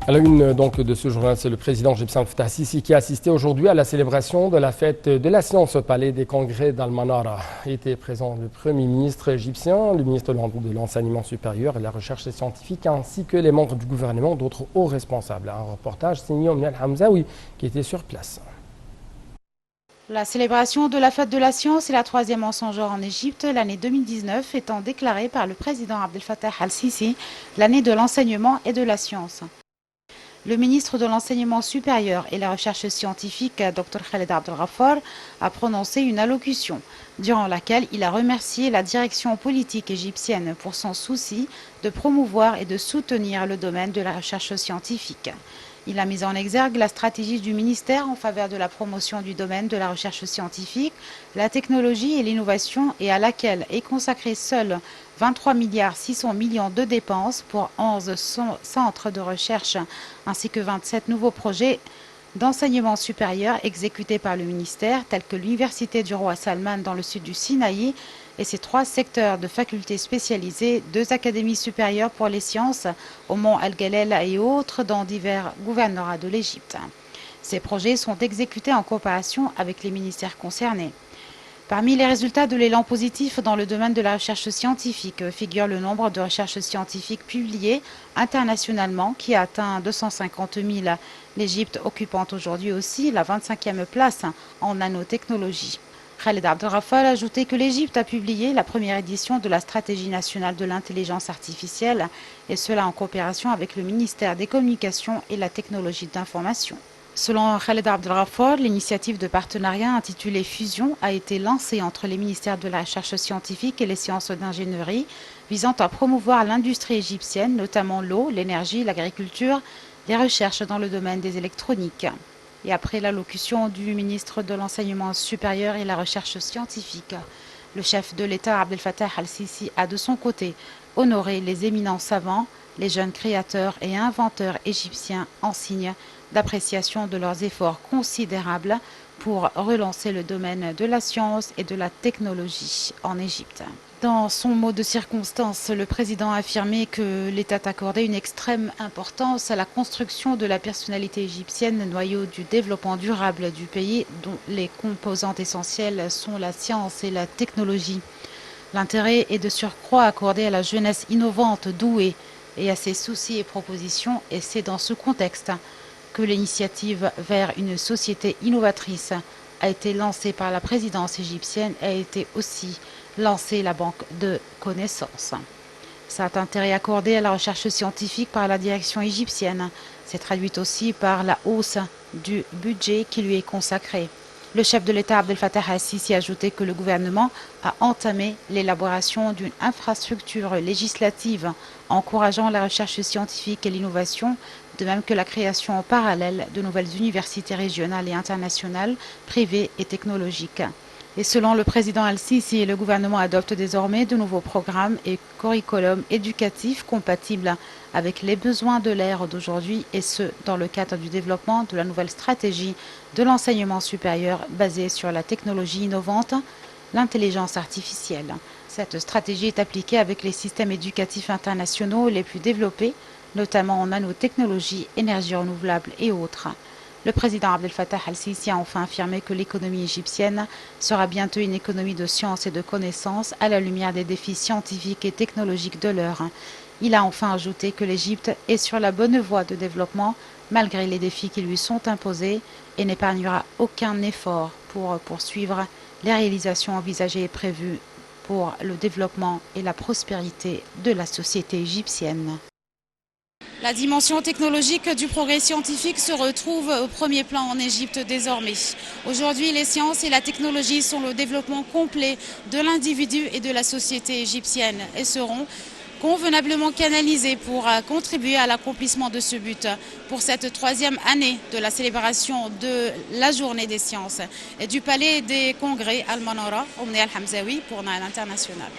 À la une donc de ce journal, c'est le président égyptien Fattah Sisi qui a assisté aujourd'hui à la célébration de la fête de la science au palais des congrès d'Al-Manara. Était présent le premier ministre égyptien, le ministre de l'enseignement supérieur et de la recherche scientifique, ainsi que les membres du gouvernement, d'autres hauts responsables. Un reportage signé Omnia Hamzaoui qui était sur place. La célébration de la fête de la science est la troisième en son genre en Égypte, l'année 2019 étant déclarée par le président Abdel Fattah al-Sisi l'année de l'enseignement et de la science. Le ministre de l'Enseignement supérieur et la recherche scientifique, Dr Khaled Abdel Ghaffar, a prononcé une allocution durant laquelle il a remercié la direction politique égyptienne pour son souci de promouvoir et de soutenir le domaine de la recherche scientifique. Il a mis en exergue la stratégie du ministère en faveur de la promotion du domaine de la recherche scientifique, la technologie et l'innovation et à laquelle est consacré seul 23 milliards 600 millions de dépenses pour 11 centres de recherche ainsi que 27 nouveaux projets d'enseignement supérieur exécutés par le ministère tels que l'Université du Roi Salman dans le sud du Sinaï et ses 3 secteurs de facultés spécialisées, 2 académies supérieures pour les sciences au Mont Al-Galel et autres dans divers gouvernorats de l'Égypte. Ces projets sont exécutés en coopération avec les ministères concernés. Parmi les résultats de l'élan positif dans le domaine de la recherche scientifique figure le nombre de recherches scientifiques publiées internationalement qui a atteint 250 000, l'Égypte occupant aujourd'hui aussi la 25e place en nanotechnologie. Khaled Abdel Ghaffar a ajouté que l'Égypte a publié la première édition de la stratégie nationale de l'intelligence artificielle et cela en coopération avec le ministère des Communications et la technologie d'information. Selon Khaled Abdel Ghaffar, l'initiative de partenariat intitulée Fusion a été lancée entre les ministères de la recherche scientifique et les sciences d'ingénierie, visant à promouvoir l'industrie égyptienne, notamment l'eau, l'énergie, l'agriculture, les recherches dans le domaine des électroniques. Et après l'allocution du ministre de l'Enseignement supérieur et la recherche scientifique, le chef de l'État Abdel Fattah al-Sisi a de son côté honoré les éminents savants, les jeunes créateurs et inventeurs égyptiens en signe d'appréciation de leurs efforts considérables pour relancer le domaine de la science et de la technologie en Égypte. Dans son mot de circonstance, le président a affirmé que l'État accordait une extrême importance à la construction de la personnalité égyptienne, noyau du développement durable du pays, dont les composantes essentielles sont la science et la technologie. L'intérêt est de surcroît accordé à la jeunesse innovante, douée, et à ses soucis et propositions, et c'est dans ce contexte que l'initiative vers une société innovatrice a été lancée par la présidence égyptienne et a été aussi lancée la banque de connaissances. Cet intérêt accordé à la recherche scientifique par la direction égyptienne s'est traduit aussi par la hausse du budget qui lui est consacré. Le chef de l'État Abdel Fattah al-Sisi a ajouté que le gouvernement a entamé l'élaboration d'une infrastructure législative encourageant la recherche scientifique et l'innovation, de même que la création en parallèle de nouvelles universités régionales et internationales, privées et technologiques. Et selon le président al-Sisi, le gouvernement adopte désormais de nouveaux programmes et curriculums éducatifs compatibles avec les besoins de l'ère d'aujourd'hui, et ce, dans le cadre du développement de la nouvelle stratégie de l'enseignement supérieur basée sur la technologie innovante, l'intelligence artificielle. Cette stratégie est appliquée avec les systèmes éducatifs internationaux les plus développés, notamment en nanotechnologie, énergie renouvelable et autres. Le président Abdel Fattah al-Sisi a enfin affirmé que l'économie égyptienne sera bientôt une économie de science et de connaissances à la lumière des défis scientifiques et technologiques de l'heure. Il a enfin ajouté que l'Égypte est sur la bonne voie de développement malgré les défis qui lui sont imposés et n'épargnera aucun effort pour poursuivre les réalisations envisagées et prévues pour le développement et la prospérité de la société égyptienne. La dimension technologique du progrès scientifique se retrouve au premier plan en Égypte désormais. Aujourd'hui, les sciences et la technologie sont le développement complet de l'individu et de la société égyptienne et seront convenablement canalisées pour contribuer à l'accomplissement de ce but pour cette troisième année de la célébration de la Journée des sciences et du Palais des Congrès Al-Manara, Omnia Hamzaoui pour Nile International.